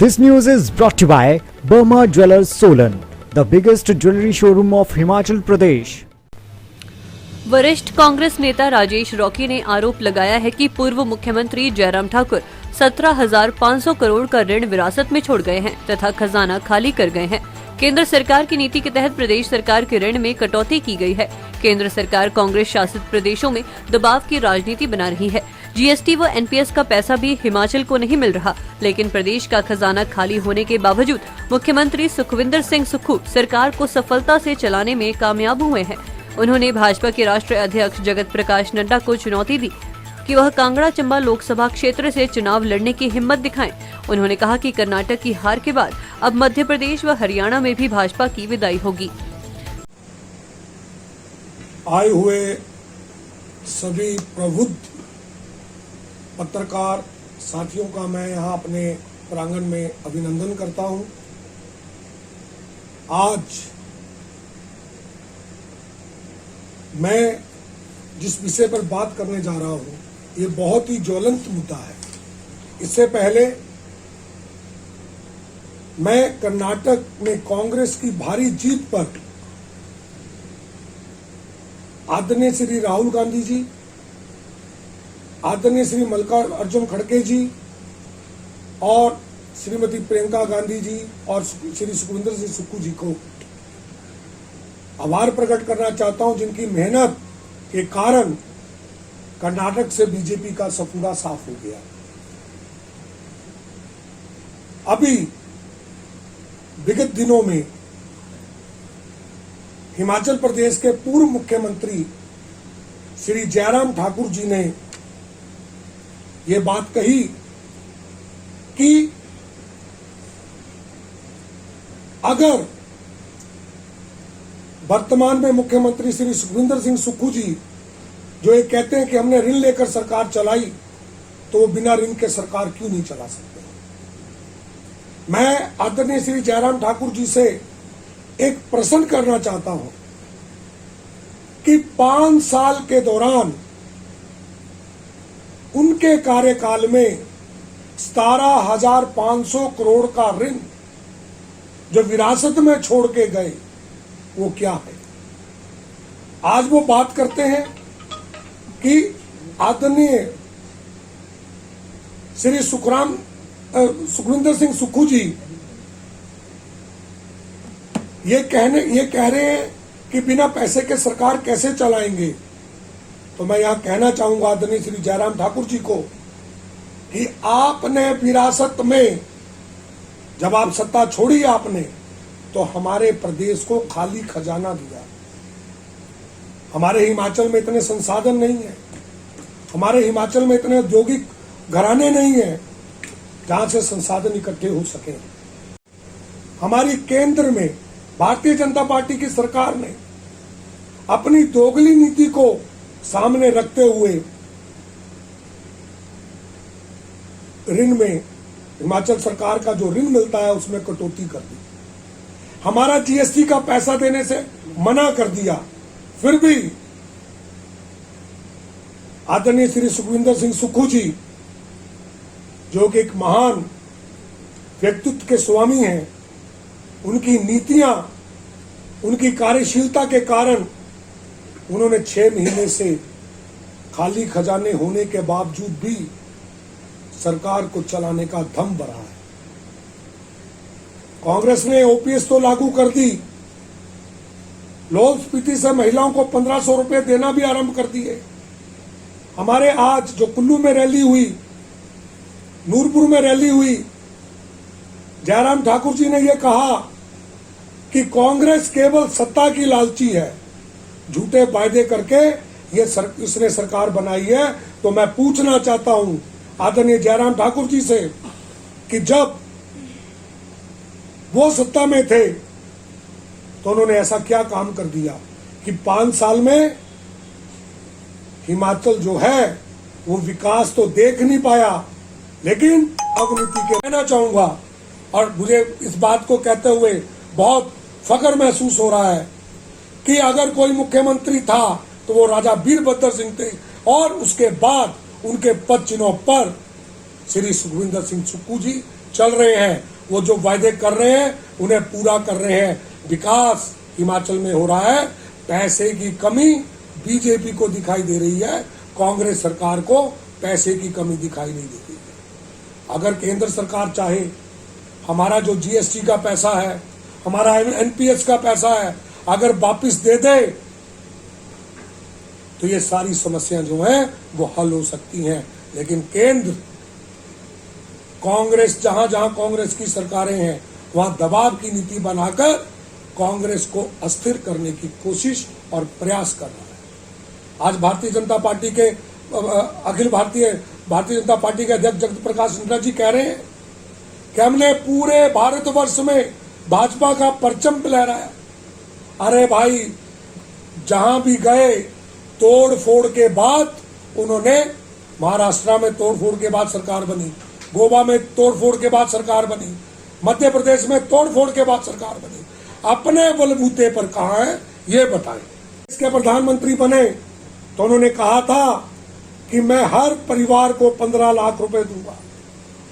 This news is brought to you by Burma Jewelers Solan, the biggest jewelry showroom of Himachal Pradesh. वरिष्ठ कांग्रेस नेता Rajesh Rocky ने आरोप लगाया है कि पूर्व मुख्यमंत्री जयराम ठाकुर 17,500 करोड़ का ऋण विरासत में छोड़ गए हैं तथा खजाना खाली कर गए हैं। केंद्र सरकार की नीति के तहत प्रदेश सरकार के ऋण में कटौती की गई है। केंद्र सरकार कांग्रेस शासित प्रदेशों में दबाव की राजनीति बना रही है। जीएसटी व एनपीएस का पैसा भी हिमाचल को नहीं मिल रहा, लेकिन प्रदेश का खजाना खाली होने के बावजूद मुख्यमंत्री सुखविंदर सिंह सुक्खू सरकार को सफलता से चलाने में कामयाब हुए हैं। उन्होंने भाजपा के राष्ट्रीय अध्यक्ष जगत प्रकाश नड्डा को चुनौती दी कि वह कांगड़ा चंबा लोकसभा क्षेत्र से चुनाव लड़ने की हिम्मत दिखाएं। उन्होंने कहा कि कर्नाटक की हार के बाद अब मध्य प्रदेश व हरियाणा में भी भाजपा की विदाई होगी। आए हुए सभी प्रबुद्ध पत्रकार साथियों का मैं यहाँ अपने प्रांगण में अभिनंदन करता हूँ। आज मैं जिस विषय पर बात करने जा रहा हूँ ये बहुत ही ज्वलंत मुद्दा है। इससे पहले मैं कर्नाटक में कांग्रेस की भारी जीत पर आदरणीय श्री राहुल गांधी जी, आदरणीय श्री मल्लिकार्जुन खड़गे जी और श्रीमती प्रियंका गांधी जी और श्री सुखविंदर सिंह सुक्खू जी को आभार प्रकट करना चाहता हूं, जिनकी मेहनत के कारण कर्नाटक से बीजेपी का सफूरा साफ हो गया। अभी विगत दिनों में हिमाचल प्रदेश के पूर्व मुख्यमंत्री श्री जयराम ठाकुर जी ने ये बात कही कि अगर वर्तमान में मुख्यमंत्री श्री सुखविंदर सिंह सुक्खू जी जो ये कहते हैं कि हमने ऋण लेकर सरकार चलाई, तो वो बिना ऋण के सरकार क्यों नहीं चला सकते। मैं आदरणीय श्री जयराम ठाकुर जी से एक प्रश्न करना चाहता हूं कि 5 साल के दौरान उनके कार्यकाल में 17,500 करोड़ का ऋण जो विरासत में छोड़ के गए वो क्या है। आज वो बात करते हैं कि आदरणीय श्री सुखविंदर सिंह सुक्खू जी ये कह रहे हैं कि बिना पैसे के सरकार कैसे चलाएंगे। तो मैं यहां कहना चाहूंगा आदरणीय श्री जयराम ठाकुर जी को कि आपने विरासत में जब आप सत्ता छोड़ी आपने तो हमारे प्रदेश को खाली खजाना दिया। हमारे हिमाचल में इतने संसाधन नहीं है, हमारे हिमाचल में इतने औद्योगिक घराने नहीं है जहां से संसाधन इकट्ठे हो सके। हमारी केंद्र में भारतीय जनता पार्टी की सरकार ने अपनी दोगली नीति को सामने रखते हुए ऋण में हिमाचल सरकार का जो ऋण मिलता है उसमें कटौती कर दी। हमारा जीएसटी का पैसा देने से मना कर दिया। फिर भी आदरणीय श्री सुखविंदर सिंह सुक्खू जी जो कि एक महान व्यक्तित्व के स्वामी हैं, उनकी नीतियां, उनकी कार्यशीलता के कारण उन्होंने 6 महीने से खाली खजाने होने के बावजूद भी सरकार को चलाने का दम भरा है। कांग्रेस ने ओपीएस तो लागू कर दी, लोक स्फीति से महिलाओं को 1500 रुपए देना भी आरंभ कर दिए। हमारे आज जो कुल्लू में रैली हुई, नूरपुर में रैली हुई, जयराम ठाकुर जी ने यह कहा कि कांग्रेस केवल सत्ता की लालची है, झूठे वायदे करके इसने सरकार बनाई है। तो मैं पूछना चाहता हूं आदरणीय जयराम ठाकुर जी से कि जब वो सत्ता में थे तो उन्होंने ऐसा क्या काम कर दिया कि 5 साल में हिमाचल जो है वो विकास तो देख नहीं पाया, लेकिन अवनीति के कहना चाहूंगा और मुझे इस बात को कहते हुए बहुत फख्र महसूस हो रहा है कि अगर कोई मुख्यमंत्री था तो वो राजा वीरभद्र सिंह थे और उसके बाद उनके पद चिन्हों पर श्री सुखविंदर सिंह सुक्खू जी चल रहे हैं। वो जो वायदे कर रहे हैं उन्हें पूरा कर रहे हैं। विकास हिमाचल में हो रहा है, पैसे की कमी बीजेपी को दिखाई दे रही है, कांग्रेस सरकार को पैसे की कमी दिखाई नहीं देती है। अगर केंद्र सरकार चाहे, हमारा जो जीएसटी का पैसा है, हमारा एनपीएस का पैसा है, अगर वापिस दे दे तो ये सारी समस्याएं जो हैं वो हल हो सकती हैं। लेकिन केंद्र, कांग्रेस, जहां जहां कांग्रेस की सरकारें हैं वहां दबाव की नीति बनाकर कांग्रेस को अस्थिर करने की कोशिश और प्रयास कर रहा है। आज भारतीय जनता पार्टी के अखिल भारतीय जनता पार्टी के अध्यक्ष जगत प्रकाश नड्डा जी कह रहे हैं कि हमने पूरे भारतवर्ष में भाजपा का परचम लहराया। अरे भाई, जहां भी गए तोड़ फोड़ के बाद उन्होंने, महाराष्ट्र में तोड़ फोड़ के बाद सरकार बनी, गोवा में तोड़ फोड़ के बाद सरकार बनी, मध्य प्रदेश में तोड़ फोड़ के बाद सरकार बनी। अपने बलबूते पर कहां है ये बताएं। इसके प्रधानमंत्री बने तो उन्होंने कहा था कि मैं हर परिवार को 15 लाख रुपए दूंगा।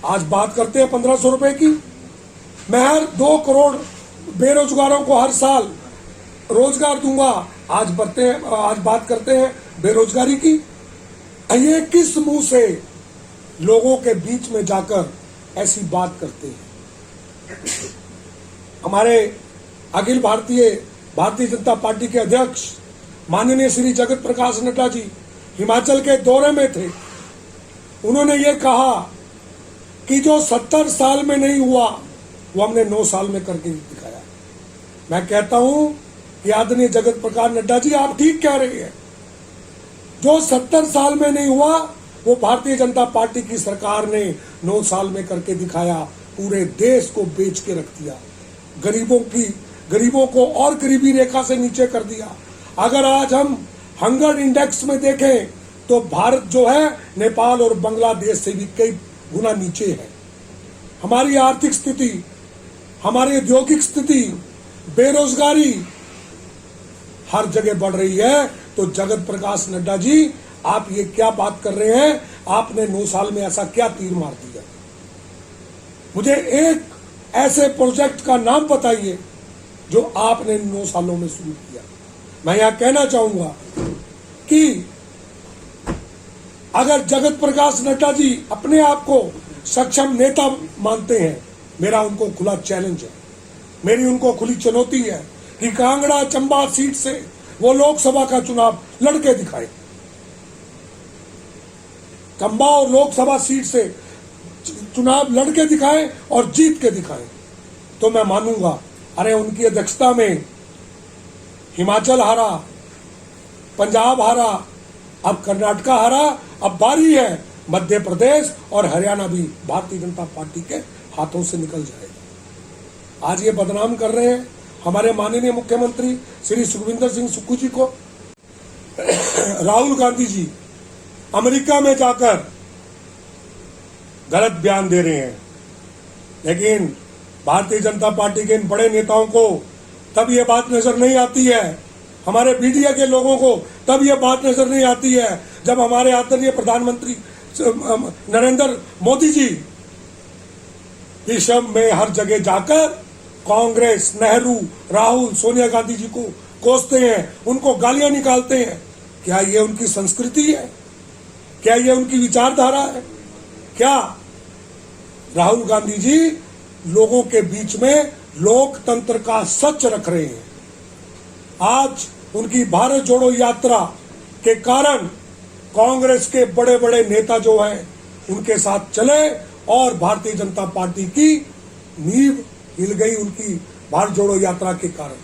आज बात करते हैं 1500 रुपए की। मैं हर 2 करोड़ बेरोजगारों को हर साल रोजगार दूंगा। आज बात करते हैं बेरोजगारी की। ये किस मुंह से लोगों के बीच में जाकर ऐसी बात करते हैं? हमारे अखिल भारतीय जनता पार्टी के अध्यक्ष माननीय श्री जगत प्रकाश नड्डा जी हिमाचल के दौरे में थे। उन्होंने ये कहा कि जो 70 साल में नहीं हुआ वो हमने 9 साल में करके दिखाया। मैं कहता हूं कि आदरणीय जगत प्रकाश नड्डा जी, आप ठीक कह रहे हैं। जो 70 साल में नहीं हुआ वो भारतीय जनता पार्टी की सरकार ने 9 साल में करके दिखाया। पूरे देश को बेच के रख दिया, गरीबों को और गरीबी रेखा से नीचे कर दिया। अगर आज हम हंगर इंडेक्स में देखें तो भारत जो है नेपाल और बांग्लादेश से भी कई गुना नीचे है। हमारी आर्थिक स्थिति, हमारी औद्योगिक स्थिति, बेरोजगारी हर जगह बढ़ रही है। तो जगत प्रकाश नड्डा जी, आप ये क्या बात कर रहे हैं? आपने 9 साल में ऐसा क्या तीर मार दिया? मुझे एक ऐसे प्रोजेक्ट का नाम बताइए जो आपने 9 सालों में शुरू किया। मैं यहां कहना चाहूंगा कि अगर जगत प्रकाश नड्डा जी अपने आप को सक्षम नेता मानते हैं, मेरा उनको खुला चैलेंज है, मेरी उनको खुली चुनौती है कि कांगड़ा चंबा सीट से वो लोकसभा का चुनाव लड़के दिखाए। चंबा और लोकसभा सीट से चुनाव लड़के दिखाएं और जीत के दिखाएं तो मैं मानूंगा। अरे उनकी अध्यक्षता में हिमाचल हारा, पंजाब हारा, अब कर्नाटका हारा, अब बारी है मध्य प्रदेश और हरियाणा भी भारतीय जनता पार्टी के हाथों से निकल जाएगा। आज ये बदनाम कर रहे हैं हमारे माननीय मुख्यमंत्री श्री सुखविंदर सिंह सुक्खू जी को। राहुल गांधी जी अमेरिका में जाकर गलत बयान दे रहे हैं, लेकिन भारतीय जनता पार्टी के इन बड़े नेताओं को तब ये बात नजर नहीं आती है, हमारे मीडिया के लोगों को तब ये बात नजर नहीं आती है जब हमारे आदरणीय प्रधानमंत्री नरेंद्र मोदी जी विश्व में हर जगह जाकर कांग्रेस, नेहरू, राहुल, सोनिया गांधी जी को कोसते हैं, उनको गालियां निकालते हैं। क्या ये उनकी संस्कृति है? क्या ये उनकी विचारधारा है? क्या राहुल गांधी जी लोगों के बीच में लोकतंत्र का सच रख रहे हैं? आज उनकी भारत जोड़ो यात्रा के कारण कांग्रेस के बड़े बड़े नेता जो हैं उनके साथ चले और भारतीय जनता पार्टी की नींव हिल गई उनकी भारत जोड़ो यात्रा के कारण।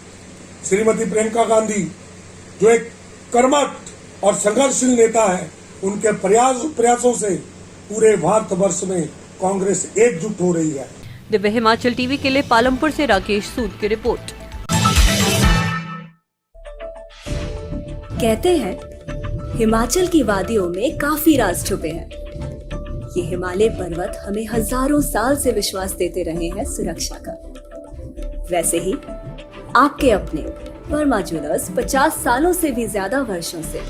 श्रीमती प्रियंका गांधी जो एक कर्मठ और संघर्षशील नेता है, उनके प्रयासों से पूरे भारतवर्ष में कांग्रेस एकजुट हो रही है। दिव्य हिमाचल टीवी के लिए पालमपुर से राकेश सूद की रिपोर्ट। कहते हैं हिमाचल की वादियों में काफी राज छुपे हैं। ये हिमालय पर्वत हमें हजारों साल से विश्वास देते रहे हैं सुरक्षा का। वैसे ही आपके अपने वर्मा ज्वेलर्स 50 सालों से भी ज्यादा वर्षों से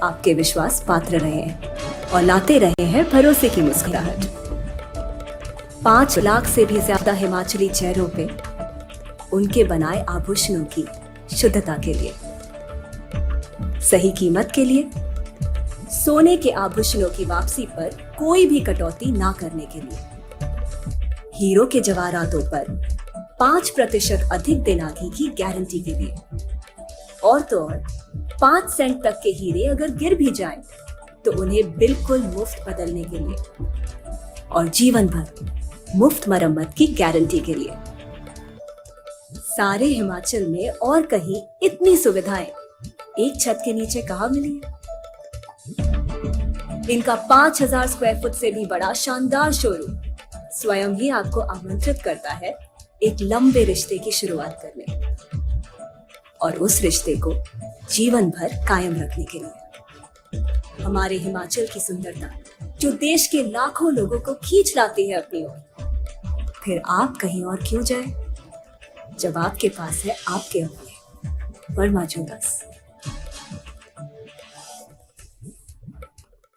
आपके विश्वास पात्र रहे हैं और लाते रहे हैं भरोसे की मुस्कुराहट। 5 लाख से भी ज्यादा हिमाचली चेहरों पे उनके बनाए आभूषणों की शुद्धता के लिए, सही कीमत के लिए, सोने के आभूषणों की वापसी पर कोई भी कटौती ना करने के लिए, हीरो के जवाहरातों पर 5% अधिक दिनागी की गारंटी के लिए, और तो और 5 सेंट तक के हीरे अगर गिर भी जाएं तो उन्हें बिल्कुल मुफ्त बदलने के लिए, और जीवन भर मुफ्त मरम्मत की गारंटी के लिए। सारे हिमाचल में और कहीं इतनी सुविधाएं एक छत के नीचे कहाँ मिली है? इनका 5000 स्क्वायर फुट से भी बड़ा शानदार शोरूम स्वयं ही आपको आमंत्रित करता है एक लंबे रिश्ते की शुरुआत करने, और उस रिश्ते को जीवन भर कायम रखने के लिए। हमारे हिमाचल की सुंदरता जो देश के लाखों लोगों को खींच लाती है अपनी ओर, फिर आप कहीं और क्यों जाएं, जब आपके पास है आपके अपने वर्मा ज्वेलर्स।